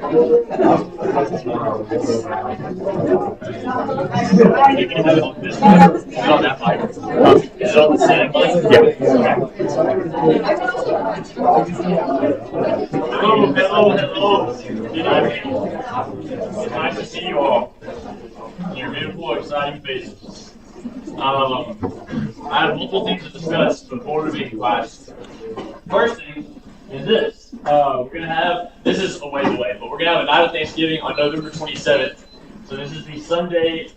You can have it on this mic. Is it on that mic? Is it on the same mic? Hello, hello, hello. Good evening. It's nice to see you all. Your beautiful, exciting faces. I have multiple things to discuss before we begin class. First thing is this. We're going to have, this is a ways away, but we're going to have a night of Thanksgiving on November 27th. So this is the Sunday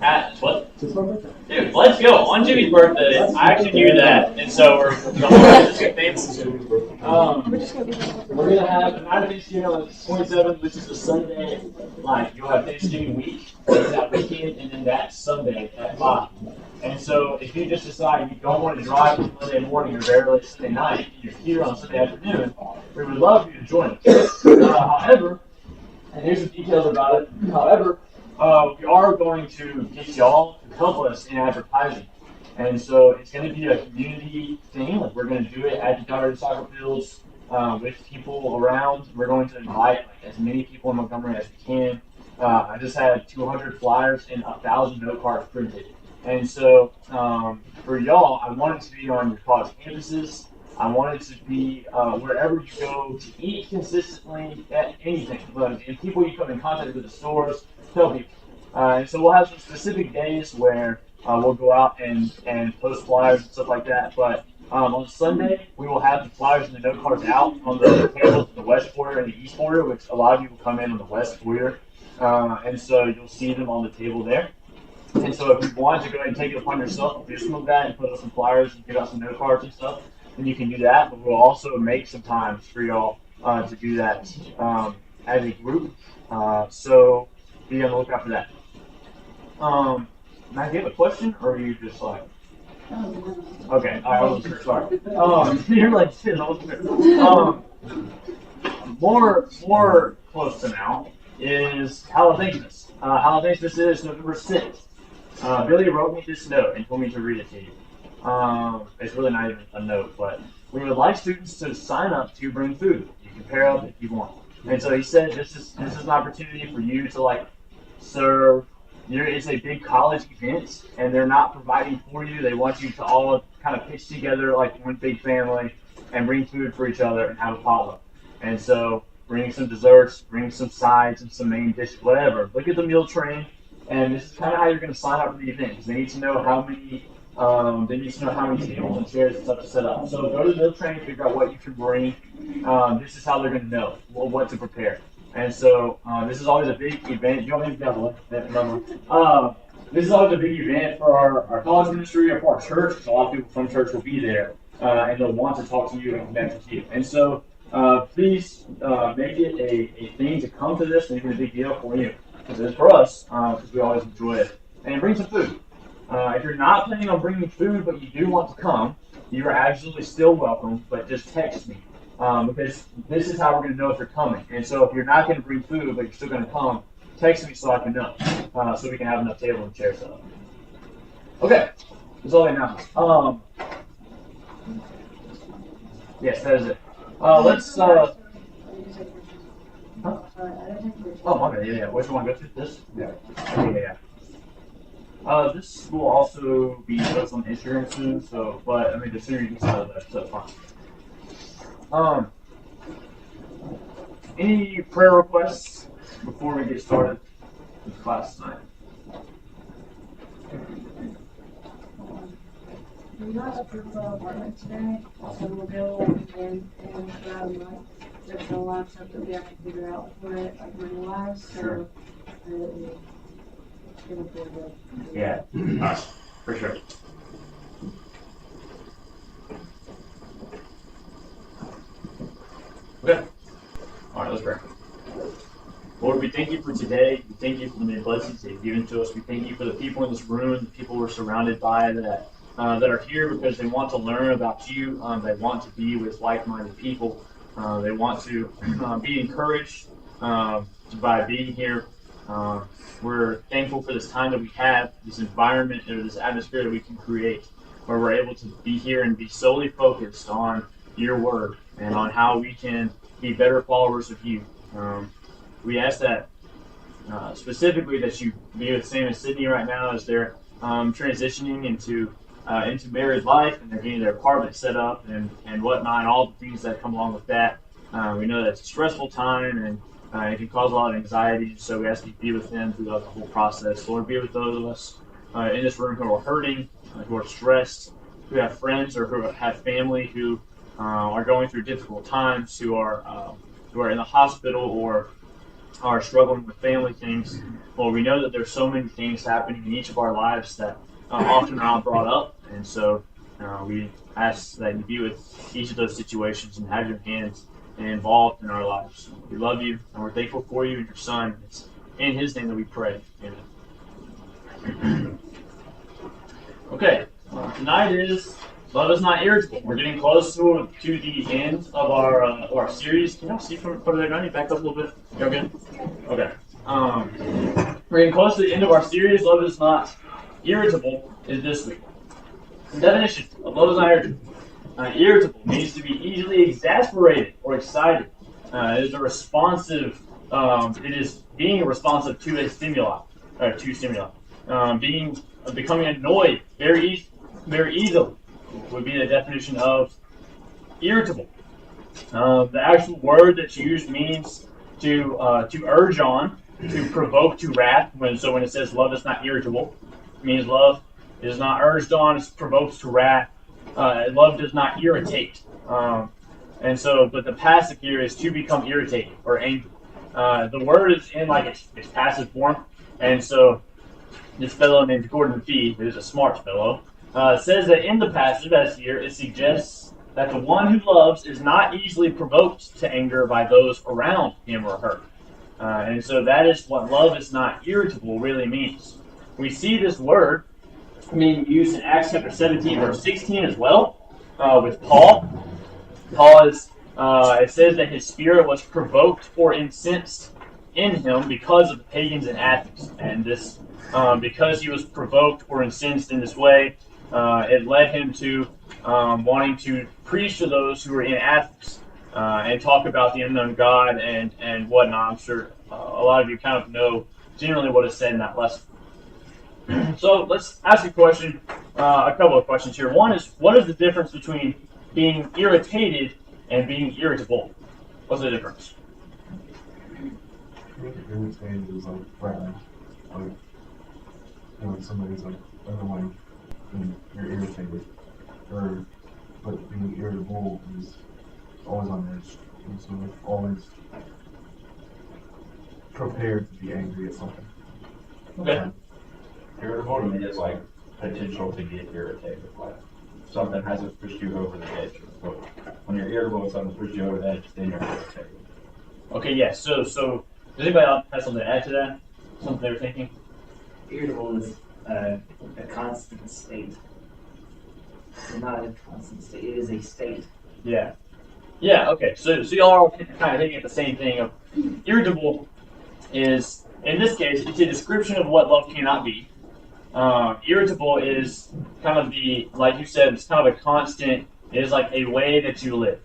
at, what? Dude, let's go. On Jimmy's birthday, I actually knew that. And so we're going to do things. We're going to have a night of Thanksgiving on the 27th, which is a Sunday. Like, you'll have Thanksgiving week, that weekend, and then that Sunday at 5. And so if you just decide you don't want to drive on Monday morning or very late Sunday night, and you're here on Sunday afternoon, we would love for you to join us. However, and here's some details about it. However, we are going to get y'all to help us in advertising. And so it's going to be a community thing. Like, we're going to do it at the Donner soccer fields with people around. We're going to invite as many people in Montgomery as we can. I just had 200 flyers and 1,000 note cards printed. And so for y'all, I want it to be on your college campuses. I want it to be wherever you go to eat consistently at anything. And people you come in contact with the stores, tell people. And so we'll have some specific days where we'll go out and post flyers and stuff like that. But on Sunday, we will have the flyers and the note cards out on the tables in the west foyer and the east foyer, which a lot of you will come in on the west foyer. And so you'll see them on the table there. And so if you want to go ahead and take it upon yourself to do some of that and put up some flyers and give out some note cards and stuff, then you can do that. But we'll also make some times for y'all to do that as a group. So be on the lookout for that. Matt, do you have a question, or are you just like? Okay, I wasn't sure. Sorry. You're like, shit, I wasn't sure. More close to now is Halloweenmas. Halloweenmas is November 6th. Billy wrote me this note and told me to read it to you. It's really not even a note, but we would like students to sign up to bring food. You can pair up if you want. And so he said this is an opportunity for you to like serve. It's a big college event, and they're not providing for you. They want you to all kind of pitch together like one big family and bring food for each other and have a potluck. And so bring some desserts, bring some sides and some main dishes, whatever. Look at the meal train, and this is kind of how you're going to sign up for the event. Because they need to know how many tables and chairs and stuff to set up. So go to the meal train, figure out what you can bring. This is how they're going to know what to prepare. And so this is always a big event. You don't need to have that number. This is always a big event for our college ministry or for our church, because a lot of people from church will be there, and they'll want to talk to you and connect with you. And so please make it a thing to come to this, and even a big deal for you, because it is for us, because we always enjoy it. And bring some food. If you're not planning on bringing food, but you do want to come, you are absolutely still welcome, but just text me. Because this is how we're going to know if you're coming. And so if you're not going to bring food, but you're still going to come, text me so I can know, so we can have enough table and chairs set up. Okay, that's all I know. Yes, that is it. Let's. Huh? Oh, okay, yeah. Which one? Go through this? Yeah. Okay, yeah. This will also be posted on Instagram soon. So, but I mean, the sooner you can start that, so fine. Any prayer requests before we get started with class tonight? We got approved for our apartment today, so we'll go and there's a lot of stuff that we have to figure out for it, like money-wise, so Sure. It'll be good. Yeah, for sure. Okay. All right, let's pray. Lord, we thank you for today. We thank you for the many blessings that you've given to us. We thank you for the people in this room, the people we're surrounded by that are here because they want to learn about you. They want to be with like-minded people. They want to be encouraged by being here. We're thankful for this time that we have, this environment or this atmosphere that we can create, where we're able to be here and be solely focused on your word and on how we can be better followers of you. We ask that specifically that you be with Sam and Sydney right now as they're transitioning into married life, and they're getting their apartment set up and whatnot, and all the things that come along with that. We know that's a stressful time, and it can cause a lot of anxiety, so we ask you to be with them throughout the whole process. Lord, be with those of us in this room who are hurting, who are stressed, who have friends or who have family who are going through difficult times, who are in the hospital or are struggling with family things. Lord, we know that there's so many things happening in each of our lives that often are not brought up, and so we ask that you be with each of those situations and have your hands involved in our lives. We love you, and we're thankful for you and your Son. It's in His name that we pray. Amen. Okay, tonight is Love is Not Irritable. We're getting close to the end of our series. Can y'all see from there? Do I need to back up a little bit? You okay? Okay. We're getting close to the end of our series. Love is Not Irritable is this week. The definition of love is not irritable. Irritable means to be easily exasperated or excited. It is a responsive. It is being responsive to a stimuli, or to stimuli. Becoming annoyed very easily would be the definition of irritable. The actual word that's used means to urge on, to provoke to wrath. When it says love is not irritable, it means love is not urged on, it's provoked to wrath. Love does not irritate. But the passive here is to become irritated or angry. The word is in its passive form, and so this fellow named Gordon Fee, who's a smart fellow, says that in the passive, as here, it suggests that the one who loves is not easily provoked to anger by those around him or her. And so that is what love is not irritable really means. We see this word being used in Acts chapter 17, verse 16 as well, with Paul. Paul is, it says that his spirit was provoked or incensed in him because of the pagans in Athens. And this, because he was provoked or incensed in this way, it led him to wanting to preach to those who were in Athens and talk about the unknown God and whatnot. I'm sure a lot of you kind of know generally what is said in that lesson. So let's ask a question, a couple of questions here. One is, what is the difference between being irritated and being irritable? What's the difference? Irritated is threatening. Somebody's annoying and you're irritated. But being irritable is always on edge. And so always prepared to be angry at something. Okay. Irritable to me is potential to get irritated. Something hasn't pushed you over the edge. But when you're irritable and something pushed you over the edge, then you're irritated. Okay, yes. So does anybody else have something to add to that? Something they were thinking? Irritable is a constant state. It's not a constant state, it is a state. Yeah. Yeah, okay. So y'all are kind of thinking of the same thing. Of irritable is, in this case, it's a description of what love cannot be. Irritable is kind of like you said, it's kind of a constant, it is like a way that you live.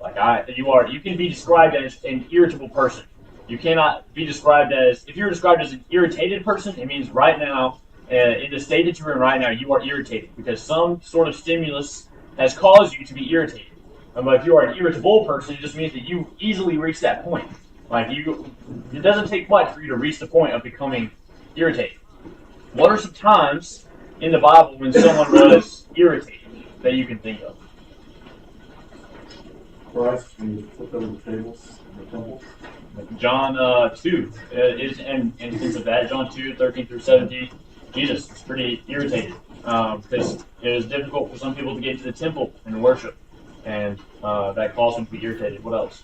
You can be described as an irritable person. You cannot be described as, if you're described as an irritated person, it means right now, in the state that you're in right now, you are irritated because some sort of stimulus has caused you to be irritated. But if you are an irritable person, it just means that you easily reach that point. It doesn't take much for you to reach the point of becoming irritated. What are some times in the Bible when someone was irritated that you can think of? Christ, when you flip over the tables in the temple. John 2 is an instance of that. John 2, 13 through 17. Jesus was pretty irritated because it was difficult for some people to get to the temple and worship. And that caused him to be irritated. What else?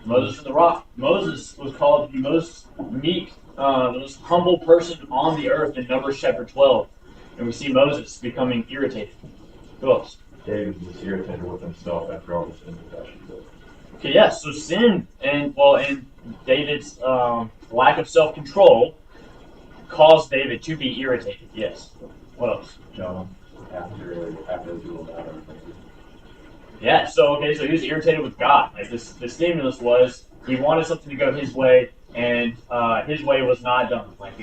Moses and the rock. Moses was called the most meek, the most humble person on the earth in Numbers chapter 12. And we see Moses becoming irritated. Who else? David was irritated with himself after all the sin that he did. Okay, yes. So sin and David's lack of self-control caused David to be irritated. Yes. What else? John, after Israel died, Yeah. So he was irritated with God. The stimulus was He wanted something to go his way, and his way was not done. Like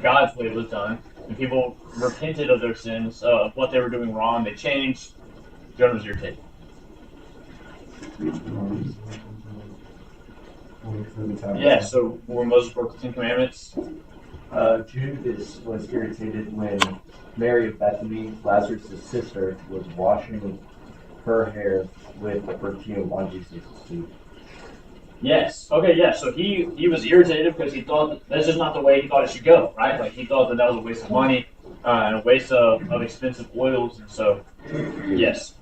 God's way was done, and people repented of their sins, of what they were doing wrong. They changed. Jonah was irritated. Yeah. So when Moses broke the 10 Commandments, Judas was irritated when Mary of Bethany, Lazarus' sister, was washing her hair with the perfume on Jesus' feet. yes. Okay. Yeah. So he was irritated because he thought this is not the way he thought it should go. Right. Like he thought that was a waste of money and a waste of expensive oils, and so yes.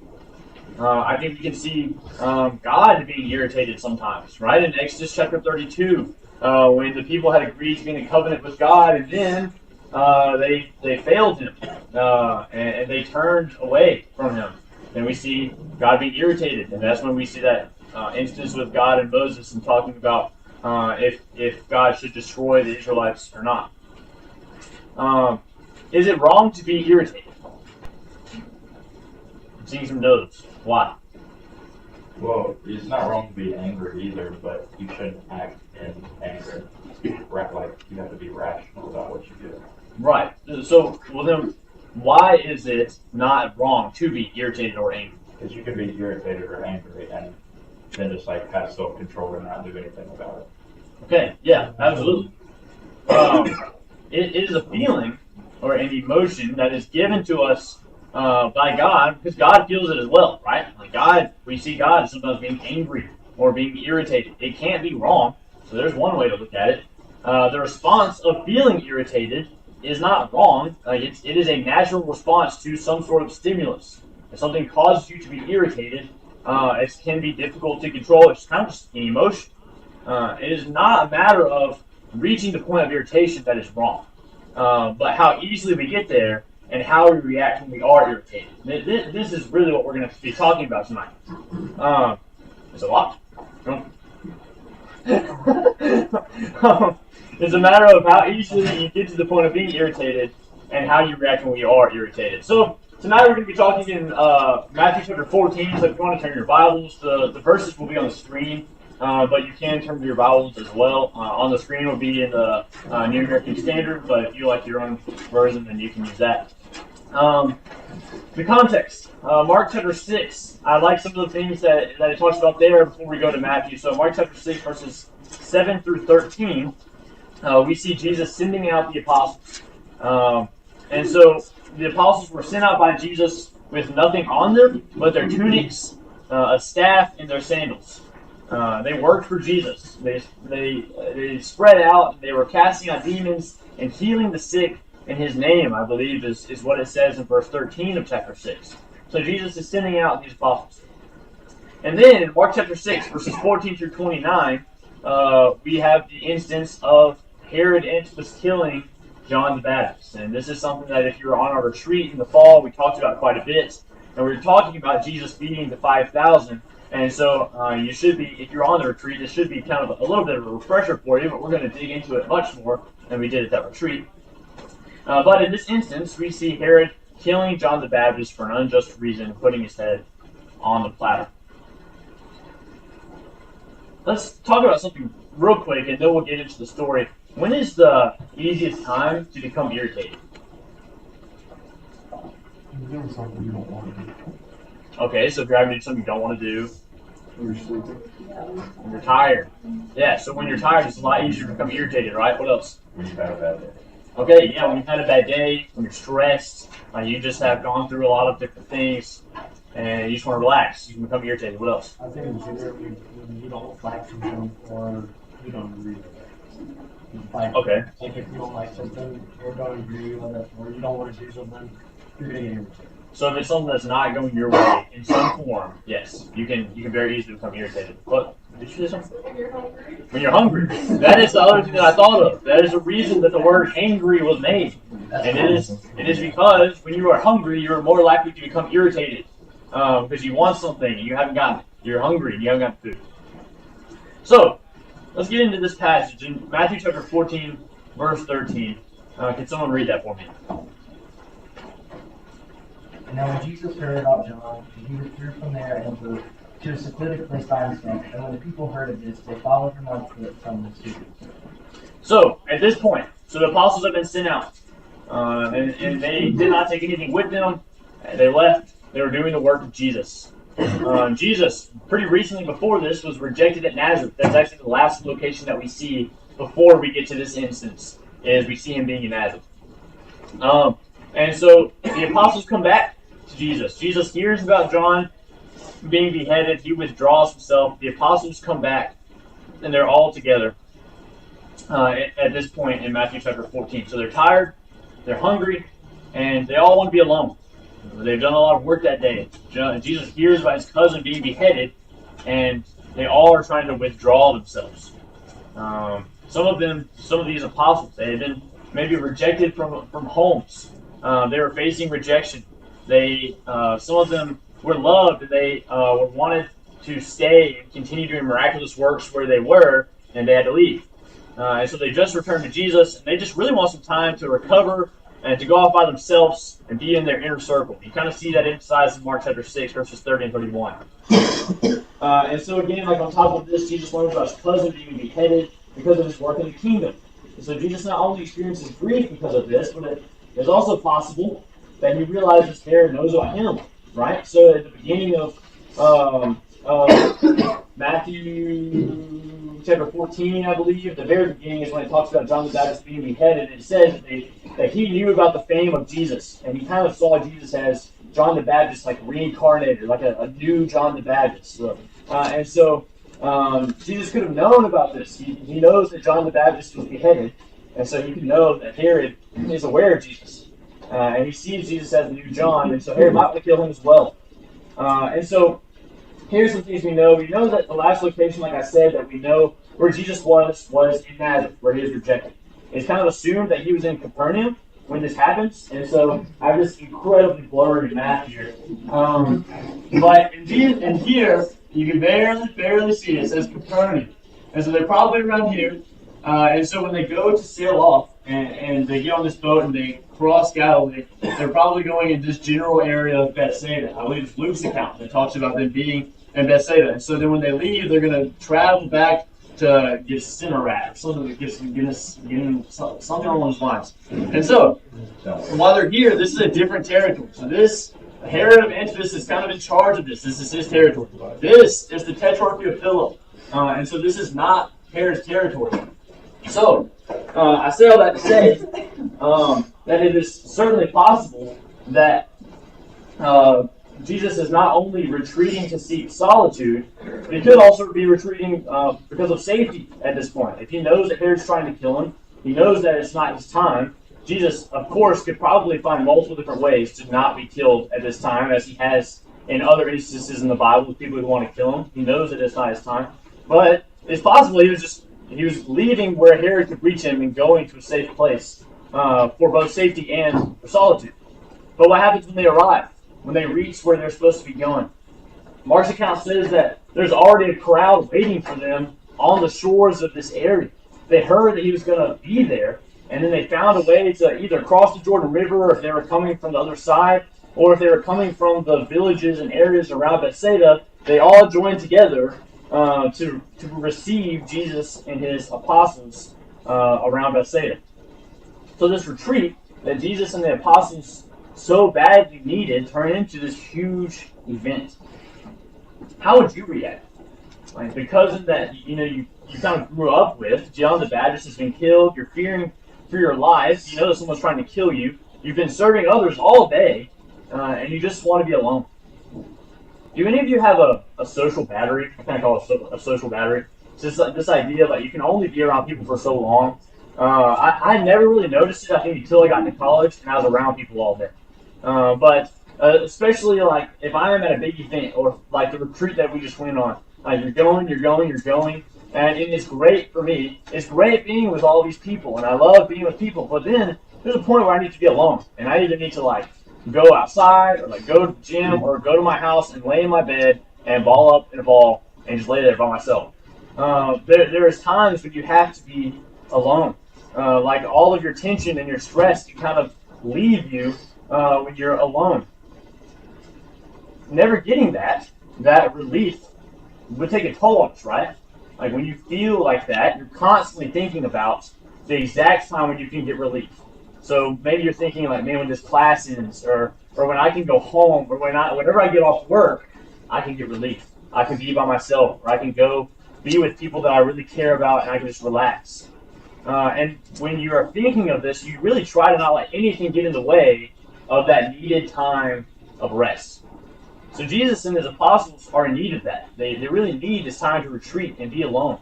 I think we can see God being irritated sometimes, right? In Exodus chapter 32, when the people had agreed to be in a covenant with God, and then they failed Him, and they turned away from Him. And we see God being irritated, and that's when we see that instance with God and Moses and talking about if God should destroy the Israelites or not. Is it wrong to be irritated? I'm seeing some notes. Why? Well, it's not wrong to be angry either, but you shouldn't act in anger. Like, you have to be rational about what you do. Right. So, well then, why is it not wrong to be irritated or angry? Because you can be irritated or angry and then just like have self-control and not do anything about it. Okay, yeah, absolutely. It is a feeling or an emotion that is given to us by God, because God feels it as well, right? Like God, we see God sometimes being angry or being irritated. It can't be wrong. So there's one way to look at it. The response of feeling irritated is not wrong. Like it is a natural response to some sort of stimulus. If something causes you to be irritated, it can be difficult to control. It's kind of just an emotion. It is not a matter of reaching the point of irritation that is wrong, but how easily we get there and how we react when we are irritated. This is really what we're going to be talking about tonight. It's a lot. It's a matter of how easily you get to the point of being irritated and how you react when we are irritated. So tonight we're going to be talking in Matthew chapter 14. So if you want to turn your Bibles, the verses will be on the screen, but you can turn to your Bibles as well. On the screen will be in the New American Standard, but if you like your own version, then you can use that. The context, Mark chapter 6. I like some of the things that it talks about there before we go to Matthew. So Mark chapter 6, verses 7 through 13, we see Jesus sending out the apostles. And so the apostles were sent out by Jesus with nothing on them but their tunics, a staff, and their sandals. They worked for Jesus. They spread out. They were casting out demons and healing the sick in His name, I believe, is what it says in verse 13 of chapter 6. So Jesus is sending out these apostles. And then in Mark chapter 6, verses 14 through 29, we have the instance of Herod Antipas killing John the Baptist. And this is something that if you were on our retreat in the fall, we talked about quite a bit. And we were talking about Jesus feeding the 5,000. And so you should be, if you're on the retreat, this should be kind of a little bit of a refresher for you, but we're going to dig into it much more than we did at that retreat. But in this instance, we see Herod killing John the Baptist for an unjust reason, putting his head on the platter. Let's talk about something real quick, and then we'll get into the story. When is the easiest time to become irritated? You're doing something you don't want to do. Okay, so if you're having to do something you don't want to do, You're sleeping. when you're tired. Yeah, so when you're tired, it's a lot easier to become irritated, right? What else? When you've had a bad day. Okay, yeah, when you've had a bad day, when you're stressed, you just have gone through a lot of different things, and you just want to relax, you can become irritated. What else? I think generally when you don't like something or you don't agree with it. Like, Okay. like if you don't like something or don't agree with it or you don't want to do something, you're gonna get irritated. So if it's something that's not going your way in some form, yes, you can very easily become irritated. What? Did you say something? If you're hungry. When you're hungry. That is the other thing that I thought of. That is the reason that the word hangry was made. And it is because when you are hungry, you are more likely to become irritated. Because you want something and you haven't gotten it. You're hungry and you haven't got food. So, let's get into this passage in Matthew chapter 14, verse 13. Can someone read that for me? And now when Jesus heard about John, he withdrew from there into to a secluded place by himself, and when the people heard of this, they followed him on foot from the city. So, at this point, so the apostles have been sent out, and they did not take anything with them. They left. They were doing the work of Jesus. Jesus, pretty recently before this, was rejected at Nazareth. That's actually the last location that we see before we get to this instance, is we see him being in Nazareth. And so the apostles come back to Jesus. Jesus hears about John being beheaded. He withdraws himself. The apostles come back, and they're all together at this point in Matthew chapter 14. So they're tired, they're hungry, and they all want to be alone. They've done a lot of work that day. Jesus hears about his cousin being beheaded, and they all are trying to withdraw themselves. Some of these apostles, they had been maybe rejected from homes. They were facing rejection. Some of them were loved, and they wanted to stay and continue doing miraculous works where they were, and they had to leave. And so they just returned to Jesus, and they just really want some time to recover and to go off by themselves and be in their inner circle. You kind of see that emphasized in Mark chapter 6, verses 30 and 31. And so again, like on top of this, Jesus learns about his cousin being beheaded because of his work in the kingdom. And so Jesus not only experiences grief because of this, but it is also possible that he realizes Herod knows about him, right? So at the beginning of Matthew chapter 14, I believe, at the very beginning is when it talks about John the Baptist being beheaded. It says that he knew about the fame of Jesus, and he kind of saw Jesus as John the Baptist, like reincarnated, like a new John the Baptist. And so Jesus could have known about this. He knows that John the Baptist was beheaded, and so he could know that Herod is aware of Jesus. And he sees Jesus as the new John, and so Herod might want to kill him as well. And so here's some things we know. We know that the last location, like I said, that we know where Jesus was in Nazareth, where he was rejected. It's kind of assumed that he was in Capernaum when this happens, and so I have this incredibly blurry map here. But in here, you can barely see it. It says Capernaum. And so they're probably around here. And so when they go to sail off and they get on this boat and they cross Galilee, they're probably going in this general area of Bethsaida. I believe it's Luke's account that talks about them being in Bethsaida. And so then when they leave, they're going to travel back to Gethsemane, something that gives something along those lines. And so while they're here, this is a different territory. So this Herod of Antipas is kind of in charge of this. This is his territory. This is the Tetrarchy of Philip. And so this is not Herod's territory. So, I say all that to say that it is certainly possible that Jesus is not only retreating to seek solitude, but he could also be retreating because of safety at this point. If he knows that Herod's trying to kill him, he knows that it's not his time. Jesus, of course, could probably find multiple different ways to not be killed at this time, as he has in other instances in the Bible with people who want to kill him. He knows that it's not his time. But it's possible he was leaving where Herod could reach him and going to a safe place for both safety and for solitude. But what happens when they arrive? When they reach where they're supposed to be going? Mark's account says that there's already a crowd waiting for them on the shores of this area. They heard that he was going to be there, and then they found a way to either cross the Jordan River, or if they were coming from the other side, or if they were coming from the villages and areas around Bethsaida, they all joined together to receive Jesus and his apostles around Bethsaida. So this retreat that Jesus and the apostles so badly needed turned into this huge event. How would you react? Like, because of that, you kind of grew up with John the Baptist has been killed. You're fearing for your lives. You know that someone's trying to kill you. You've been serving others all day, and you just want to be alone. Do any of you have a social battery? I kind of call it a social battery. It's just like this idea that you can only be around people for so long. I never really noticed it, I think, until I got into college and I was around people all day. But especially like if I am at a big event or like the retreat that we just went on, like you're going, and it's great for me. It's great being with all these people, and I love being with people. But then there's a point where I need to be alone, and I either need to like go outside or like go to the gym or go to my house and lay in my bed and ball up in a ball and just lay there by myself. There's times when you have to be alone. Like all of your tension and your stress can kind of leave you when you're alone. Never getting that relief would take a toll on us, right? Like when you feel like that, you're constantly thinking about the exact time when you can get relief. So maybe you're thinking like, man, when this class ends, or when I can go home, or whenever I get off work, I can get relief. I can be by myself, or I can go be with people that I really care about, and I can just relax. And when you are thinking of this, you really try to not let anything get in the way of that needed time of rest. So Jesus and his apostles are in need of that. They really need this time to retreat and be alone.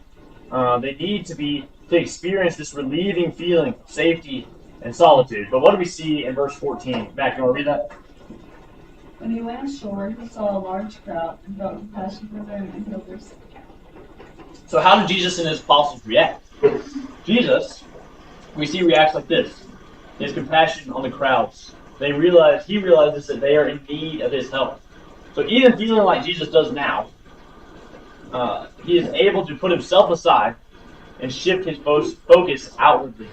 They need to experience this relieving feeling of safety and solitude. But what do we see in verse 14? Mac, you want to read that? When he went ashore, he saw a large crowd and felt compassion for them and healed their sick. So how did Jesus and his apostles react? Jesus, we see, reacts like this. His compassion on the crowds. He realizes that they are in need of his help. So even feeling like Jesus does now, he is able to put himself aside and shift his focus outwardly,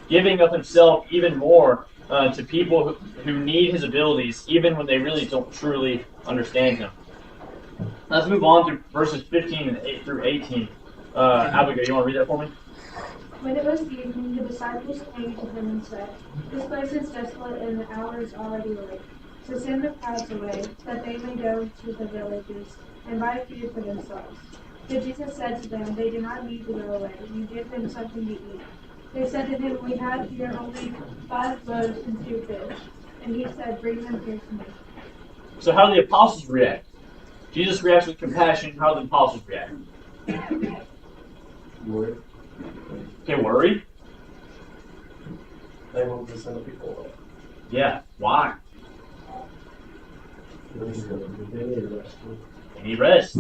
giving of himself even more to people who need his abilities, even when they really don't truly understand him. Let's move on to verses 15 through 18. Abigail, you want to read that for me? When it was evening, the disciples came to him and said, "This place is desolate and the hour is already late. So send the crowds away, that they may go to the villages and buy food for themselves." But Jesus said to them, "They do not need to go away. You give them something to eat." They said to him, "We have here only 5 loaves and 2 fish." And he said, "Bring them here to me." So how do the apostles react? Jesus reacts with compassion. How do the apostles react? Worry. Okay, worry. They want to send people away. Yeah. Why? They need rest. They need rest.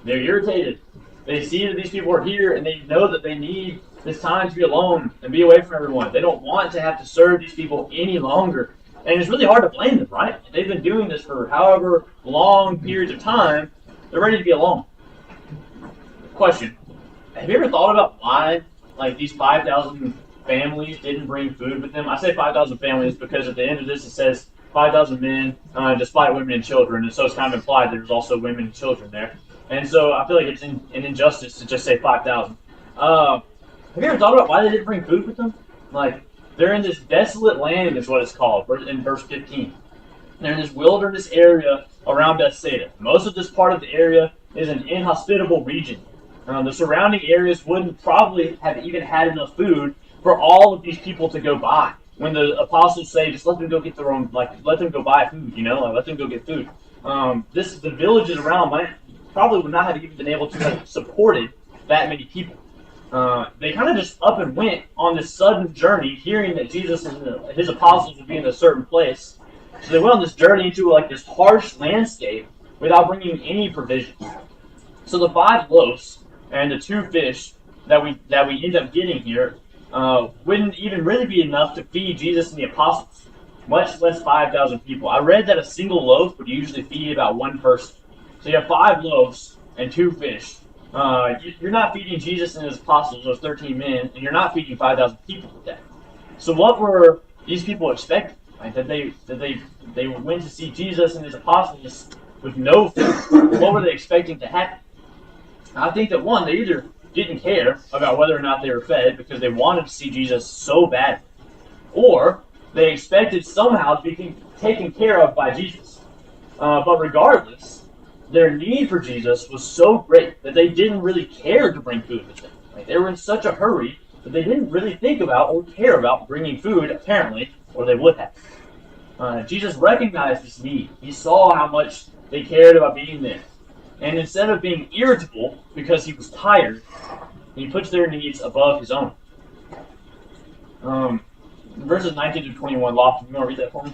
They're irritated. They see that these people are here, and they know that they need this time to be alone and be away from everyone. They don't want to have to serve these people any longer. And it's really hard to blame them, right? They've been doing this for however long periods of time. They're ready to be alone. Question. Have you ever thought about why these 5,000 families didn't bring food with them? I say 5,000 families because at the end of this it says 5,000 men, despite women and children, and so it's kind of implied there's also women and children there. And so I feel like it's an injustice to just say 5,000. Have you ever thought about why they didn't bring food with them? They're in this desolate land is what it's called in verse 15. They're in this wilderness area around Bethsaida. Most of this part of the area is an inhospitable region. The surrounding areas wouldn't probably have even had enough food for all of these people to go buy. When the apostles say, just let them go get their own, let them go buy food, let them go get food. The villages around probably would not have even been able to have supported that many people. They kind of just up and went on this sudden journey, hearing that Jesus and his apostles would be in a certain place. So they went on this journey into this harsh landscape without bringing any provisions. So the 5 loaves and the 2 fish that we end up getting here wouldn't even really be enough to feed Jesus and the apostles, much less 5,000 people. I read that a single loaf would usually feed about 1 person. So you have 5 loaves and 2 fish. You're not feeding Jesus and his apostles, those 13 men, and you're not feeding 5,000 people today. So what were these people expecting? That they went to see Jesus and his apostles with no food. What were they expecting to happen? I think that one, they either didn't care about whether or not they were fed because they wanted to see Jesus so badly, or they expected somehow to be taken care of by Jesus. But regardless, their need for Jesus was so great that they didn't really care to bring food with them. They were in such a hurry that they didn't really think about or care about bringing food, apparently, or they would have. Jesus recognized this need. He saw how much they cared about being there. And instead of being irritable because he was tired, he puts their needs above his own. Verses 19 to 21, Lofton, you want to read that for me?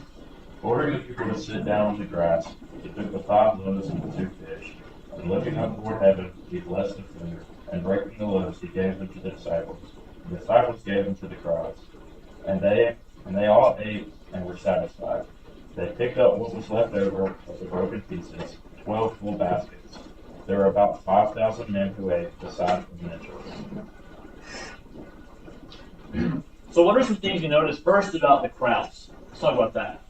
Ordering the people to sit down on the grass, he took the 5 loaves and the 2 fish, and looking up toward heaven, he blessed the food, and breaking the loaves, he gave them to the disciples. The disciples gave them to the crowds, and they all ate and were satisfied. They picked up what was left over of the broken pieces, 12 full baskets. There were about 5,000 men who ate, besides the women and children. So what are some things you notice first about the crowds? Let's talk about that.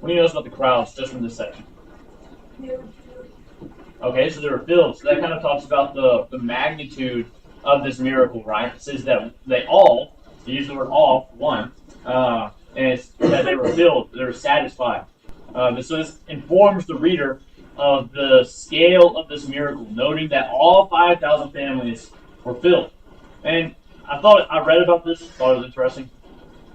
What do you notice about the crowds just from this section? Okay, so they were filled. So that kind of talks about the magnitude of this miracle, right? It says that they all, they use the word all, one, and it's that they were filled, they were satisfied. So this informs the reader of the scale of this miracle, noting that all 5,000 families were filled. And I read about this, thought it was interesting,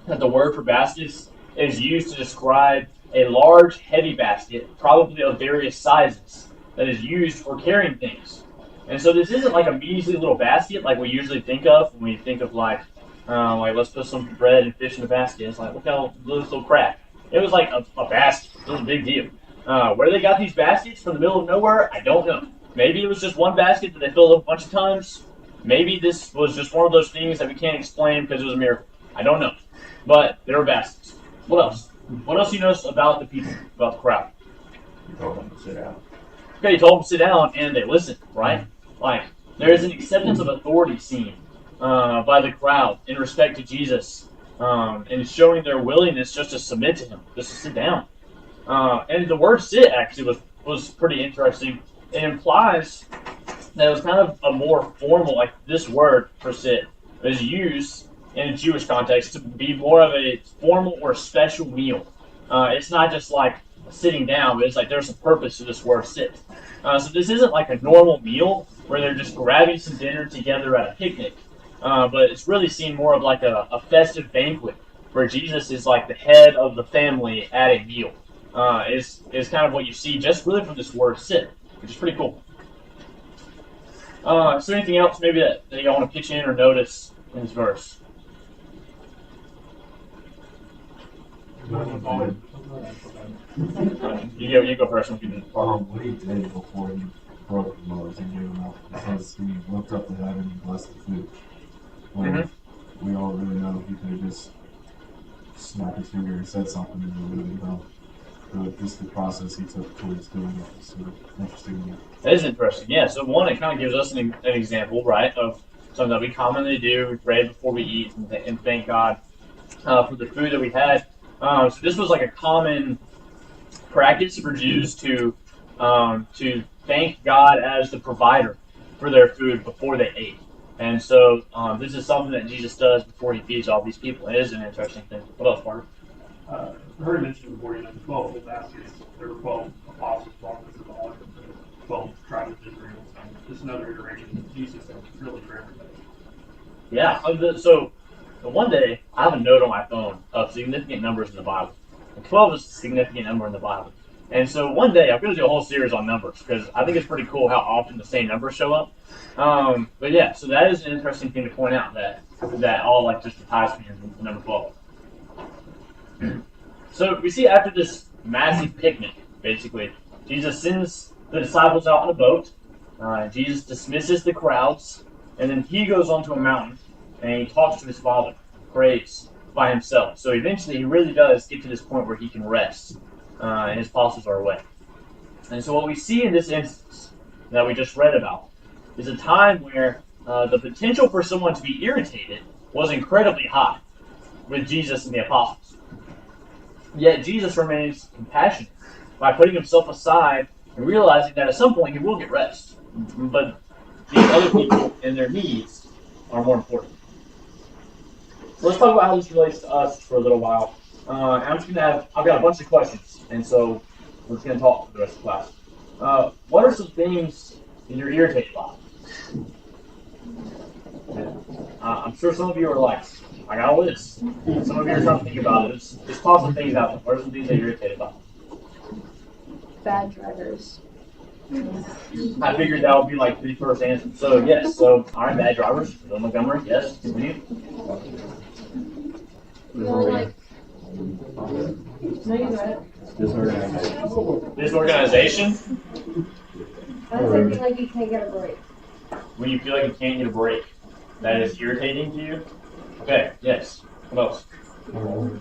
that the word for baskets is used to describe a large, heavy basket, probably of various sizes, that is used for carrying things. And so this isn't like a measly little basket like we usually think of when we think of like let's put some bread and fish in the basket. It's like, look how this little crap. It was like a basket. It was a big deal. Where they got these baskets from the middle of nowhere, I don't know. Maybe it was just one basket that they filled up a bunch of times. Maybe this was just one of those things that we can't explain because it was a miracle. I don't know. But there were baskets. What else? What else do you notice about the people, about the crowd? He told them to sit down. Okay, he told them to sit down, and they listened, right? Like, there is an acceptance of authority seen by the crowd in respect to Jesus, and showing their willingness just to submit to him, just to sit down. And the word "sit" actually was pretty interesting. It implies that it was kind of a more formal, like this word for "sit" is used in a Jewish context to be more of a formal or special meal. It's not just like sitting down, but it's like there's a purpose to this word "sit." So this isn't like a normal meal where they're just grabbing some dinner together at a picnic, but it's really seen more of like a festive banquet where Jesus is like the head of the family at a meal. Is kind of what you see just really from this word "sit," which is pretty cool. Is there anything else maybe that y'all want to pitch in or notice in this verse? You go first. What he did before he broke the loaves and gave them out, because he looked up to heaven and blessed the food. When we all really know he could have just snapped his finger and said something and we wouldn't know. But just the process he took towards doing it is sort of interesting. That is interesting. Yeah. So one, it kind of gives us an example, right, of something that we commonly do. We pray before we eat and thank God for the food that we had. So this was like a common practice for Jews to thank God as the provider for their food before they ate. And so this is something that Jesus does before he feeds all these people. It is an interesting thing. What else, Parker? I heard it mentioned before, the 12 full baskets. There were 12 apostles, along with the 12 tribes of Israel. So just another iteration of Jesus that was really for everybody. Yeah. So one day, I have a note on my phone of significant numbers in the Bible. And 12 is a significant number in the Bible. And so one day, I'm going to do a whole series on numbers because I think it's pretty cool how often the same numbers show up. But yeah, so that is an interesting thing to point out, that all like just the ties me in number 12. So we see after this massive picnic, basically, Jesus sends the disciples out on a boat. Jesus dismisses the crowds, and then he goes onto a mountain and he talks to his Father, prays by himself. So eventually he really does get to this point where he can rest, and his apostles are away. And so what we see in this instance that we just read about is a time where the potential for someone to be irritated was incredibly high with Jesus and the apostles. Yet Jesus remains compassionate by putting himself aside and realizing that at some point he will get rest. But these other people and their needs are more important. So let's talk about how this relates to us for a little while. I've got a bunch of questions, and so we're just going to talk for the rest of the class. What are some things that you're irritated by? I'm sure some of you are like, I got a list. Some of you are trying to think about it. Just toss some things out there. What are some things that you're irritated by? Bad drivers. I figured that would be like the first answer. So yes, all right, bad drivers. Bill Montgomery, yes. Continue. Like, no, you got it. Disorganization. That's when you feel like you can't get a break. When you feel like you can't get a break, that is irritating to you. Okay, yes. What else? Your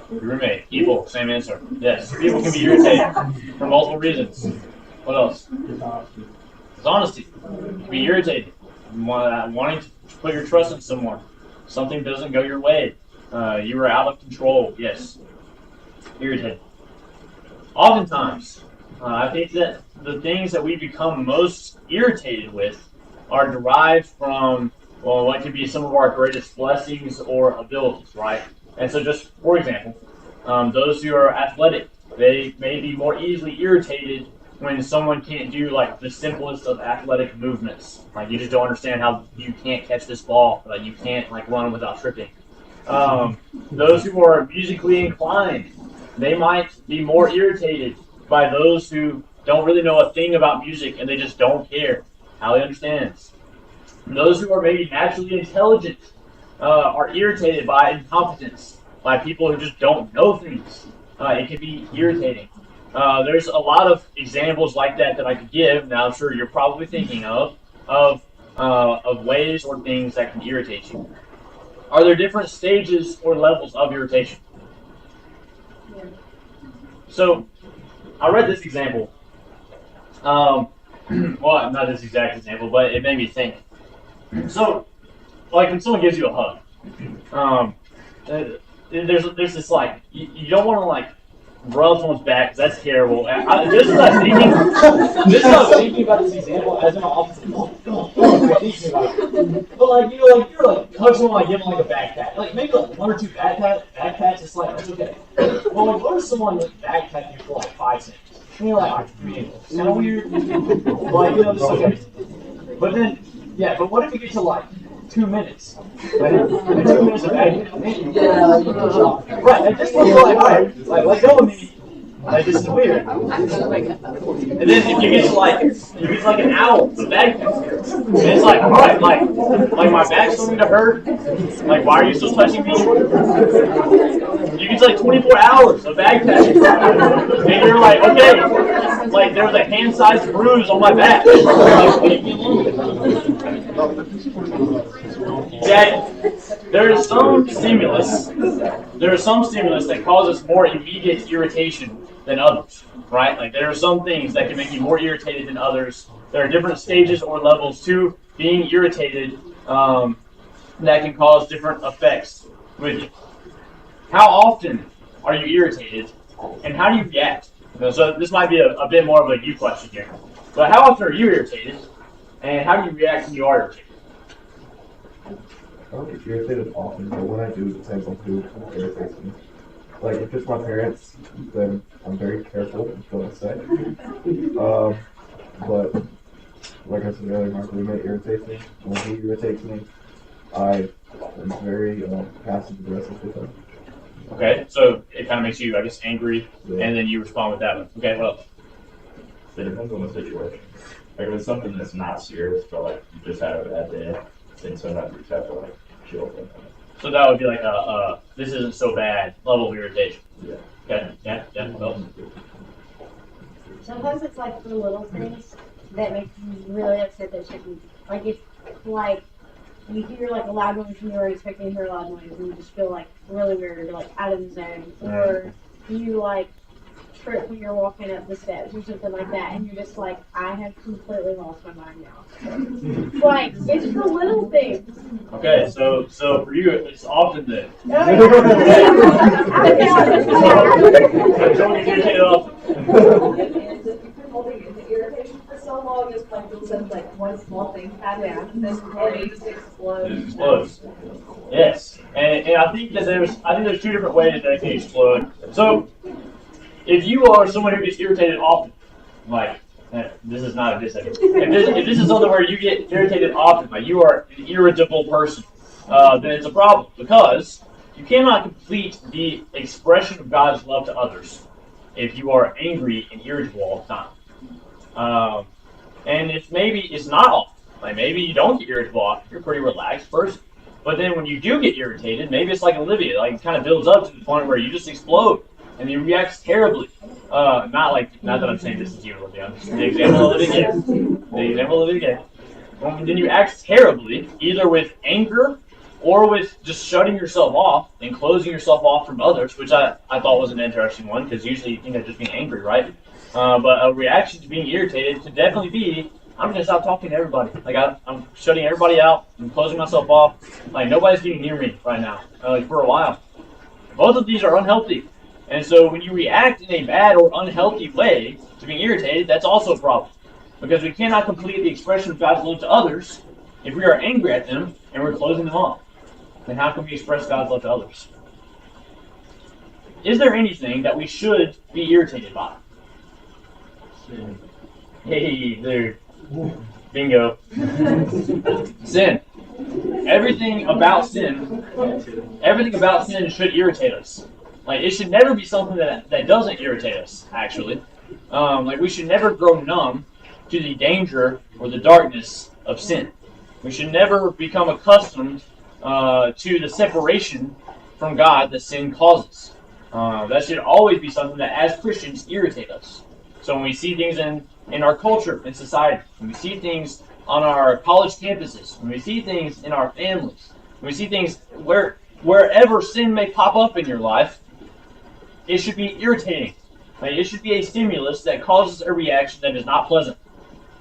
roommate, evil, same answer. Yes, people can be irritated for multiple reasons. What else? Dishonesty. You can be irritated. Wanting to put your trust in someone. Something doesn't go your way. You are out of control. Yes. Irritated. Oftentimes, I think that the things that we become most irritated with are derived from, well, what could be some of our greatest blessings or abilities, right? And so, just for example, those who are athletic, they may be more easily irritated when someone can't do like the simplest of athletic movements. Like you just don't understand how you can't catch this ball, like you can't like run without tripping. Those who are musically inclined, they might be more irritated by those who don't really know a thing about music and they just don't care. Hallie understands. Those who are maybe naturally intelligent are irritated by incompetence, by people who just don't know things. It can be irritating. There's a lot of examples like that I could give. Now I'm sure you're probably thinking of ways or things that can irritate you. Are there different stages or levels of irritation? Yeah. So, I read this example. Well, not this exact example, but it made me think. So, like when someone gives you a hug, there's this like you don't want to like rub someone's back because that's terrible. This is what I was thinking about this example as in my office. Thinking about it. But like you're like hug someone, like give them like a back pat, like maybe like 1 or 2 back pats. It's like that's okay. But like what if someone like back pat you for like 5 seconds? And you're like, it's kind of weird. Like just okay. But then but what if you get to like 2 minutes? And 2 minutes of back pat. Right. At this point you're like, all right, like let go of me. Like this is weird. And then if you get to like an hour of back pat, and it's like, all right, like my back's starting to hurt. Like why are you still touching me? You get to like 24 hours of back pat, and you're like, okay, like there was a hand-sized bruise on my back. Like, leave me alone. Exactly. There is some stimulus that causes more immediate irritation than others, right? Like there are some things that can make you more irritated than others. There are different stages or levels to being irritated that can cause different effects with you. How often are you irritated, and how do you react? So this might be a bit more of a you question here. But how often are you irritated, and how do you react when you are irritated? I don't get irritated often, but when I do, it depends on who irritates me. Like, if it's my parents, then I'm very careful with what I say. But, like I said earlier, my roommate irritates me. When he irritates me, I am very passive-aggressive with him. Okay, so it kind of makes you, I guess, angry, and then you respond with that one. Okay, well. It depends on the situation. Like if it's something that's not serious, but like you just had a bad day, then sometimes you just have to like chill for a minute. So that would be like this isn't so bad level of irritation. Yeah. Okay, yeah, well. Sometimes it's like the little things that make you really upset that shouldn't. Like if like you hear like a loud noise and you're expecting to hear a loud noise and you just feel like really weird or like out of the zone, or you like trip when you're walking up the steps or something like that and you're just like, I have completely lost my mind now. Like it's the little things. Okay, so for you it's often the don't get irritated often. Holding into irritation for so long is like you'll send like one small thing happen and then it just explodes. It explodes. Yes, and I think that there's 2 different ways that it can explode. So if you are someone who gets irritated often, like this is not a diss. If this is something where you get irritated often, like you are an irritable person, then it's a problem because you cannot complete the expression of God's love to others if you are angry and irritable all the time. And if maybe it's not often, like maybe you don't get irritable often, you're a pretty relaxed person. But then when you do get irritated, maybe it's like Olivia, like it kind of builds up to the point where you just explode. And he reacts terribly. Not that I'm saying this is you, Olivia. I'm just the example of it again. Then you act terribly, either with anger or with just shutting yourself off and closing yourself off from others, which I thought was an interesting one, because usually just being angry, right? But a reaction to being irritated could definitely be, I'm going to stop talking to everybody. Like I'm shutting everybody out. I'm closing myself off. Like nobody's getting near me right now. Like for a while. Both of these are unhealthy. And so when you react in a bad or unhealthy way to being irritated, that's also a problem. Because we cannot complete the expression of God's love to others if we are angry at them and we're closing them off. Then how can we express God's love to others? Is there anything that we should be irritated by? Hey, there. Bingo. Sin. Everything about sin should irritate us. Like, it should never be something that doesn't irritate us, actually. Like, we should never grow numb to the danger or the darkness of sin. We should never become accustomed to the separation from God that sin causes. That should always be something that, as Christians, irritate us. So when we see things in our culture and society, when we see things on our college campuses, when we see things in our families, when we see things wherever sin may pop up in your life, it should be irritating. Like, it should be a stimulus that causes a reaction that is not pleasant.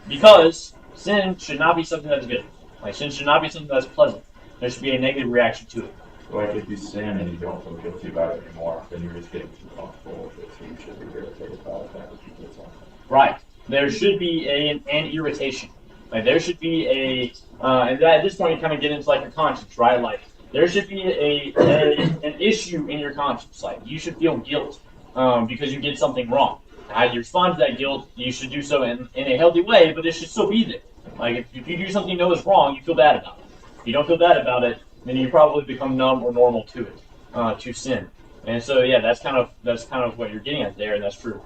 Because sin should not be something that is good. Like, sin should not be something that's pleasant. There should be a negative reaction to it. Like if you sin and you don't feel guilty about it anymore, then you're just getting too comfortable with it, so you should be irritated by the fact that you did something. Right. There should be an irritation. Like, there should be and at this point you kind of get into like your conscience, right? Like, there should be an issue in your conscience. Like, you should feel guilt because you did something wrong. How you respond to that guilt, you should do so in a healthy way, but it should still be there. Like, if you do something you know is wrong, you feel bad about it. If you don't feel bad about it, then you probably become numb or normal to it, to sin. And so, yeah, that's kind of what you're getting at there, and that's true.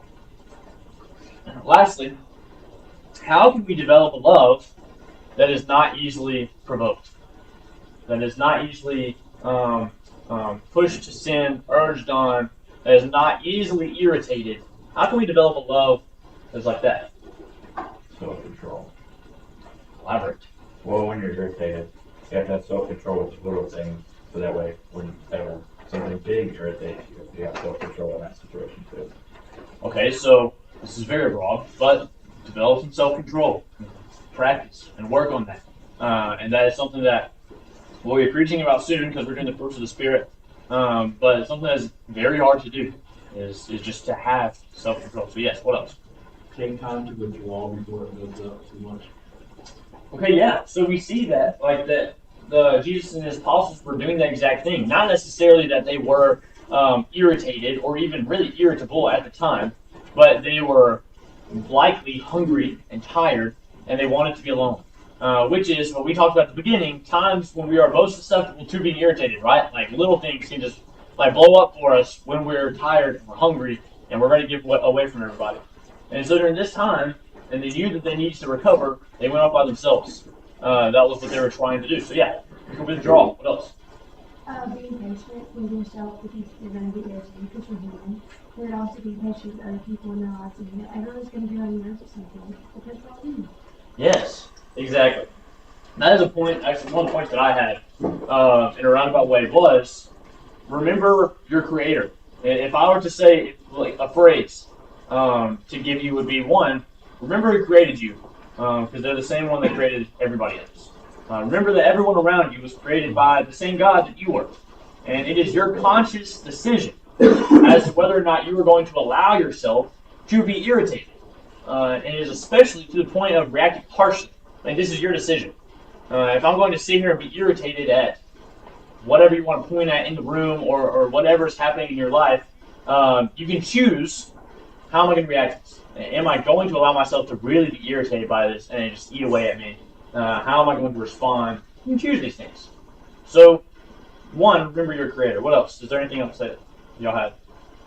Lastly, how can we develop a love that is not easily provoked? That is not easily pushed to sin, urged on, that is not easily irritated. How can we develop a love that's like that? Self-control. Elaborate. Well, when you're irritated, you have to have self-control with the little things, so that way, whenever something big irritates you, you have self-control in that situation too. Okay, so this is very broad, but develop some self-control, practice, and work on that. And that is something that we'll be preaching about soon because we're doing the fruits of the Spirit. But it's something that's very hard to do, is just to have self-control. So yes, what else? Take time to withdraw before it builds up too much. Okay, yeah. So we see that, like that, Jesus and his apostles were doing that exact thing. Not necessarily that they were irritated or even really irritable at the time, but they were likely hungry and tired, and they wanted to be alone. Which is what we talked about at the beginning, times when we are most susceptible to being irritated, right? Like, little things can just like blow up for us when we're tired and we're hungry and we're ready to get away from everybody. And so during this time, and they knew that they needed to recover, they went off by themselves. That was what they were trying to do. So yeah, you can withdraw. What else? Being patient with yourself because you're going to be irritated because you're human. But also be patient with other people and realizing that everyone's going to be on your nerves at some point because we're all human. Yes, exactly. That is a point, actually one of the points that I had in a roundabout way was, remember your Creator. If I were to say like a phrase to give you would be, one, remember who created you, because they're the same one that created everybody else. Remember that everyone around you was created by the same God that you were. And it is your conscious decision as to whether or not you are going to allow yourself to be irritated. And it is especially to the point of reacting harshly. Like, this is your decision. If I'm going to sit here and be irritated at whatever you want to point at in the room or whatever is happening in your life, you can choose, how am I going to react to this? Am I going to allow myself to really be irritated by this and just eat away at me? How am I going to respond? You can choose these things. So, one, remember your Creator. What else? Is there anything else that y'all have?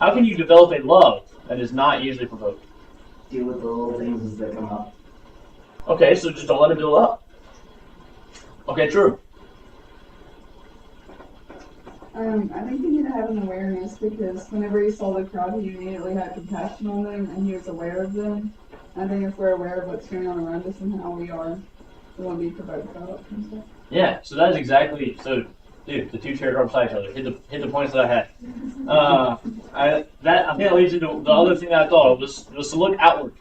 How can you develop a love that is not easily provoked? Deal with the little things as they come up. Okay, so just don't let it build up. Okay, true. I think you need to have an awareness because whenever he saw the crowd, he immediately had compassion on them and he was aware of them. I think if we're aware of what's going on around us and how we won't be provoked about it and stuff. Yeah, so that is exactly, so, dude, the two chairs are beside each other. Hit the points that I had. I think that leads into the other thing that I thought of was to look outward.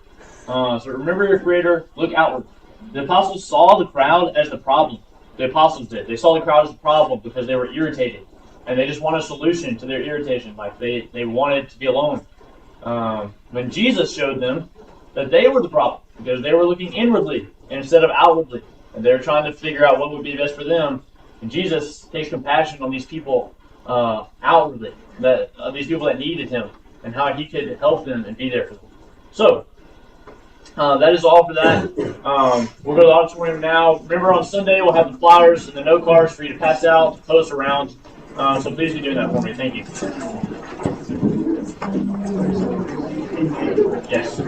So remember your Creator, look outward. The apostles saw the crowd as the problem. The apostles did. They saw the crowd as the problem because they were irritated. and they just want a solution to their irritation. Like they wanted to be alone. When Jesus showed them that they were the problem because they were looking inwardly instead of outwardly, and they were trying to figure out what would be best for them. And Jesus takes compassion on these people outwardly, these people that needed him, and how he could help them and be there for them. So that is all for that. We'll go to the auditorium now. Remember, on Sunday we'll have the flyers and the note cards for you to pass out, to post around. So please be doing that for me. Thank you. Yes.